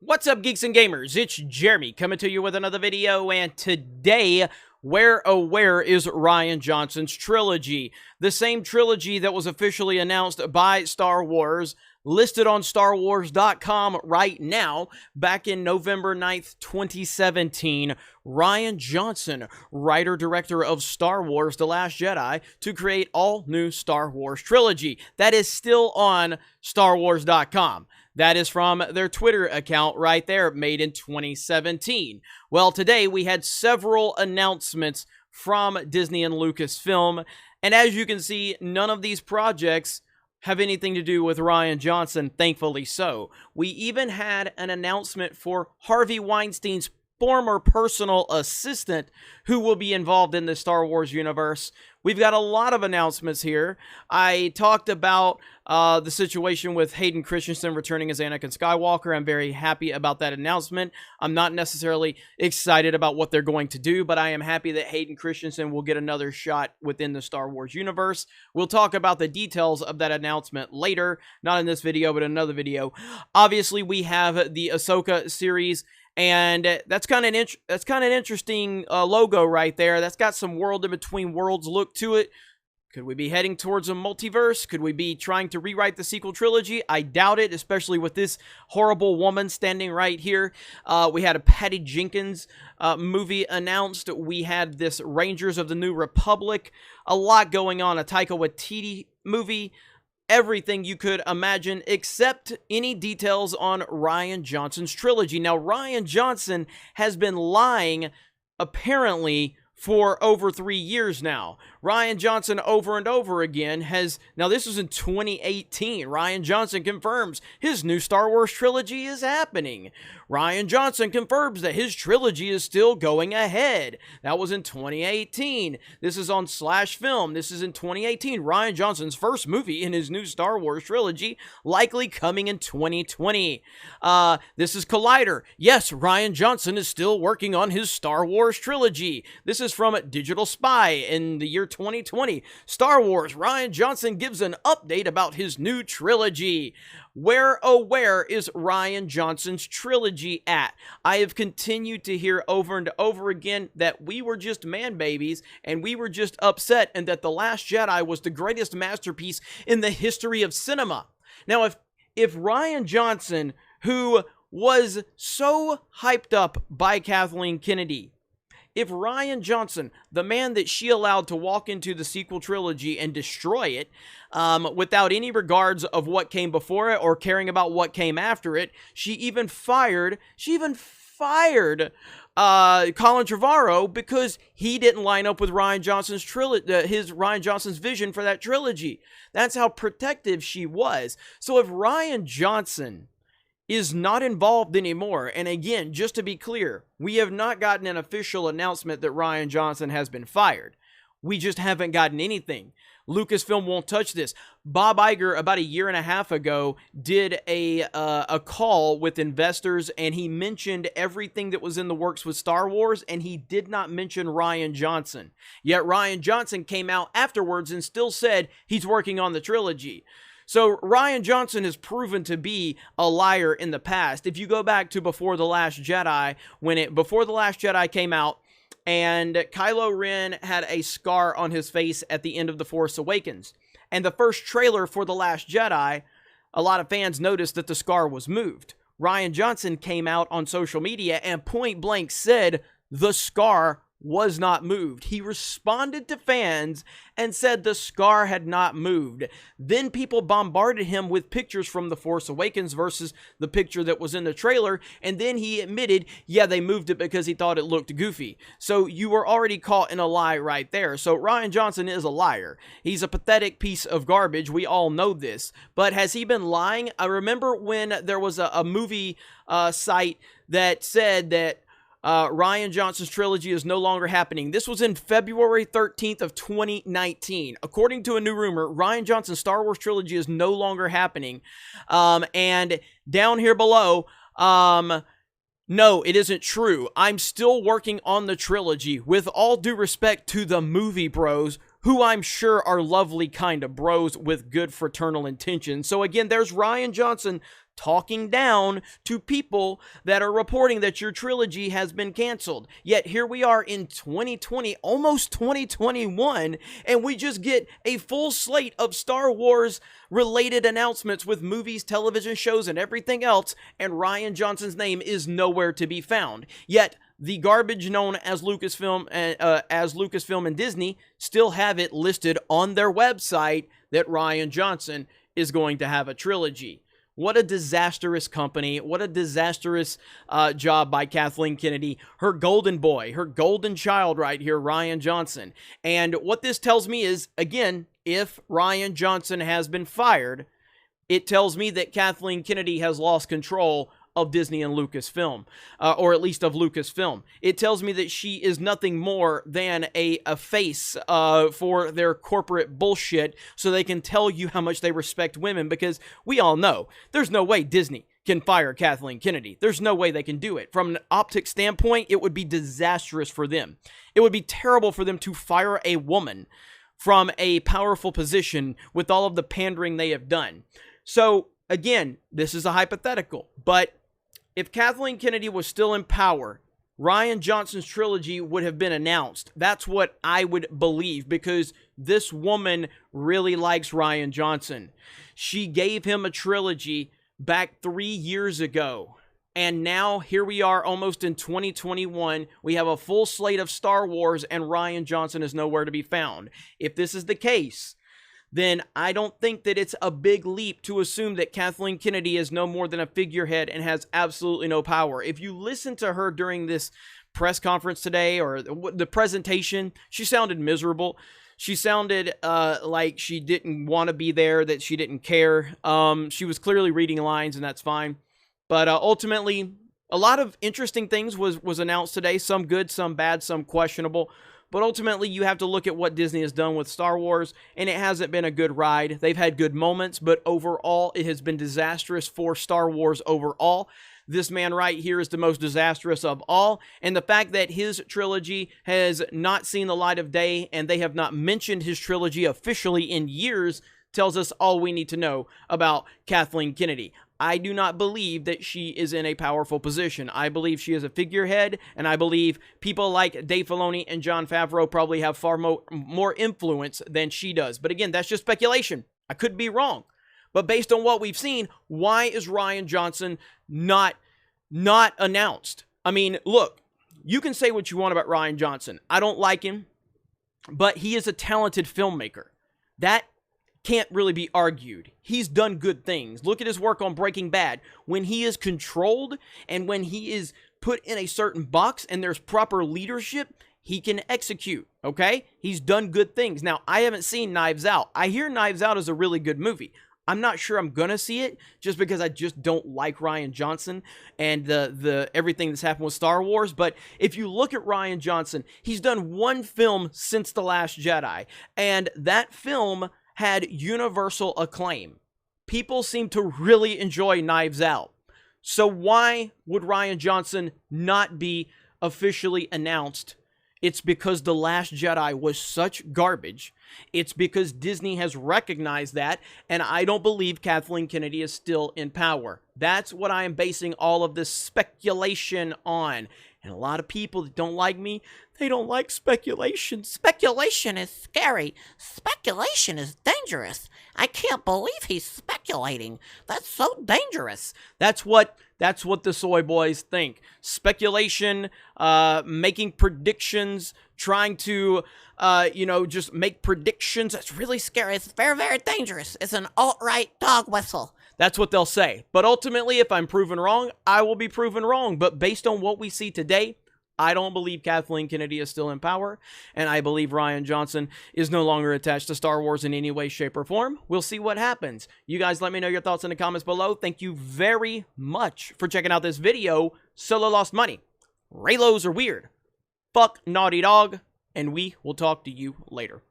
What's up, geeks and gamers? It's Jeremy coming to you with another video, and today, where is Rian Johnson's trilogy? The same trilogy that was officially announced by Star Wars, listed on StarWars.com right now, back in November 9th, 2017. Rian Johnson, writer-director of Star Wars The Last Jedi, to create all new Star Wars trilogy. That is still on StarWars.com. That is from their Twitter account right there, made in 2017. Well, today we had several announcements from Disney and Lucasfilm, and as you can see, none of these projects have anything to do with Rian Johnson, thankfully so. We even had an announcement for Harvey Weinstein's former personal assistant who will be involved in the Star Wars universe. We've got a lot of announcements here. I talked about the situation with Hayden Christensen returning as Anakin Skywalker. I'm very happy about that announcement. I'm not necessarily excited about what they're going to do, but I am happy that Hayden Christensen will get another shot within the Star Wars universe. We'll talk about the details of that announcement later, not in this video, but in another video. Obviously, we have the Ahsoka series, and that's kind of an interesting logo right there. That's got some World in Between Worlds look to it. Could we be heading towards a multiverse? Could we be trying to rewrite the sequel trilogy? I doubt it, especially with this horrible woman standing right here. We had a Patty Jenkins movie announced. We had this Rangers of the New Republic. A lot going on. A Taika Waititi movie. Everything you could imagine, except any details on Rian Johnson's trilogy. Now, Rian Johnson has been lying, apparently, for over 3 years now. Rian Johnson over and over again has... Now, this was in 2018. Rian Johnson confirms his new Star Wars trilogy is happening. Rian Johnson confirms that his trilogy is still going ahead. That was in 2018. This is on /film. This is in 2018. Rian Johnson's first movie in his new Star Wars trilogy, likely coming in 2020. This is Collider. Yes, Rian Johnson is still working on his Star Wars trilogy. This is from Digital Spy in the year 2020. Star Wars, Rian Johnson gives an update about his new trilogy. Where is Rian Johnson's trilogy at? I have continued to hear over and over again that we were just man babies and we were just upset, and that The Last Jedi was the greatest masterpiece in the history of cinema. Now, if Rian Johnson, who was so hyped up by Kathleen Kennedy, if Rian Johnson, the man that she allowed to walk into the sequel trilogy and destroy it, without any regards of what came before it or caring about what came after it, she even fired Colin Trevorrow because he didn't line up with Rian Johnson's Rian Johnson's vision for that trilogy. That's how protective she was. So if Rian Johnson is not involved anymore, and again, just to be clear, we have not gotten an official announcement that Rian Johnson has been fired. We just haven't gotten anything. Lucasfilm won't touch this. Bob Iger, about 1.5 years ago, did a call with investors, and he mentioned everything that was in the works with Star Wars, and he did not mention Rian Johnson. Yet Rian Johnson came out afterwards and still said he's working on the trilogy. So Rian Johnson has proven to be a liar in the past. If you go back to Before the Last Jedi, Before the Last Jedi came out, and Kylo Ren had a scar on his face at the end of The Force Awakens. And the first trailer for The Last Jedi, a lot of fans noticed that the scar was moved. Rian Johnson came out on social media and point blank said the scar was not moved. He responded to fans and said the scar had not moved. Then people bombarded him with pictures from The Force Awakens versus the picture that was in the trailer, and then he admitted, yeah, they moved it because he thought it looked goofy. So you were already caught in a lie right there. So Rian Johnson is a liar. He's a pathetic piece of garbage. We all know this. But has he been lying? I remember when there was a movie site that said that Rian Johnson's trilogy is no longer happening. This was in February 13th of 2019. According to a new rumor, Rian Johnson's Star Wars trilogy is no longer happening. And down here below, no, it isn't true. I'm still working on the trilogy. With all due respect to the movie bros who I'm sure are lovely kind of bros with good fraternal intentions. So again, there's Rian Johnson talking down to people that are reporting that your trilogy has been canceled. Yet here we are in 2020, almost 2021, and we just get a full slate of Star Wars related announcements with movies, television shows, and everything else, and Rian Johnson's name is nowhere to be found. Yet the garbage known as Lucasfilm and Disney still have it listed on their website that Rian Johnson is going to have a trilogy. What a disastrous company. What a disastrous job by Kathleen Kennedy. Her golden boy, her golden child right here, Rian Johnson. And what this tells me is, again, if Rian Johnson has been fired, it tells me that Kathleen Kennedy has lost control of Disney and Lucasfilm, or at least of Lucasfilm. It tells me that she is nothing more than a face for their corporate bullshit so they can tell you how much they respect women, because we all know there's no way Disney can fire Kathleen Kennedy. There's no way they can do it. From an optic standpoint, it would be disastrous for them. It would be terrible for them to fire a woman from a powerful position with all of the pandering they have done. So, again, this is a hypothetical, but if Kathleen Kennedy was still in power, Rian Johnson's trilogy would have been announced. That's what I would believe, because this woman really likes Rian Johnson. She gave him a trilogy back 3 years ago. And now, here we are almost in 2021. We have a full slate of Star Wars, and Rian Johnson is nowhere to be found. If this is the case, then I don't think that it's a big leap to assume that Kathleen Kennedy is no more than a figurehead and has absolutely no power. If you listen to her during this press conference today, or the presentation, she sounded miserable. She sounded like she didn't want to be there, that she didn't care. She was clearly reading lines, and that's fine. But ultimately, a lot of interesting things was announced today. Some good, some bad, some questionable. But ultimately, you have to look at what Disney has done with Star Wars, and it hasn't been a good ride. They've had good moments, but overall, it has been disastrous for Star Wars overall. This man right here is the most disastrous of all, and the fact that his trilogy has not seen the light of day, and they have not mentioned his trilogy officially in years, tells us all we need to know about Kathleen Kennedy. I do not believe that she is in a powerful position. I believe she is a figurehead, and I believe people like Dave Filoni and Jon Favreau probably have far more influence than she does. But again, that's just speculation. I could be wrong. But based on what we've seen, why is Rian Johnson not announced? I mean, look, you can say what you want about Rian Johnson. I don't like him, but he is a talented filmmaker. That can't really be argued. He's done good things. Look at his work on Breaking Bad. When he is controlled and when he is put in a certain box and there's proper leadership, he can execute, okay? He's done good things. Now, I haven't seen Knives Out. I hear Knives Out is a really good movie. I'm not sure I'm gonna see it just because I just don't like Rian Johnson and the everything that's happened with Star Wars. But if you look at Rian Johnson, he's done one film since The Last Jedi, and that film had universal acclaim. People seem to really enjoy Knives Out. So why would Rian Johnson not be officially announced? It's because The Last Jedi was such garbage. It's because Disney has recognized that, and I don't believe Kathleen Kennedy is still in power. That's what I am basing all of this speculation on. And a lot of people that don't like me, they don't like speculation. Speculation is scary. Speculation is dangerous. I can't believe he's speculating. That's so dangerous. That's what the soy boys think. Speculation, making predictions, trying to, just make predictions. That's really scary. It's very, very dangerous. It's an alt-right dog whistle. That's what they'll say. But ultimately, if I'm proven wrong, I will be proven wrong. But based on what we see today, I don't believe Kathleen Kennedy is still in power, and I believe Rian Johnson is no longer attached to Star Wars in any way, shape, or form. We'll see what happens. You guys let me know your thoughts in the comments below. Thank you very much for checking out this video. Solo lost money. Raylos are weird. Fuck Naughty Dog, and we will talk to you later.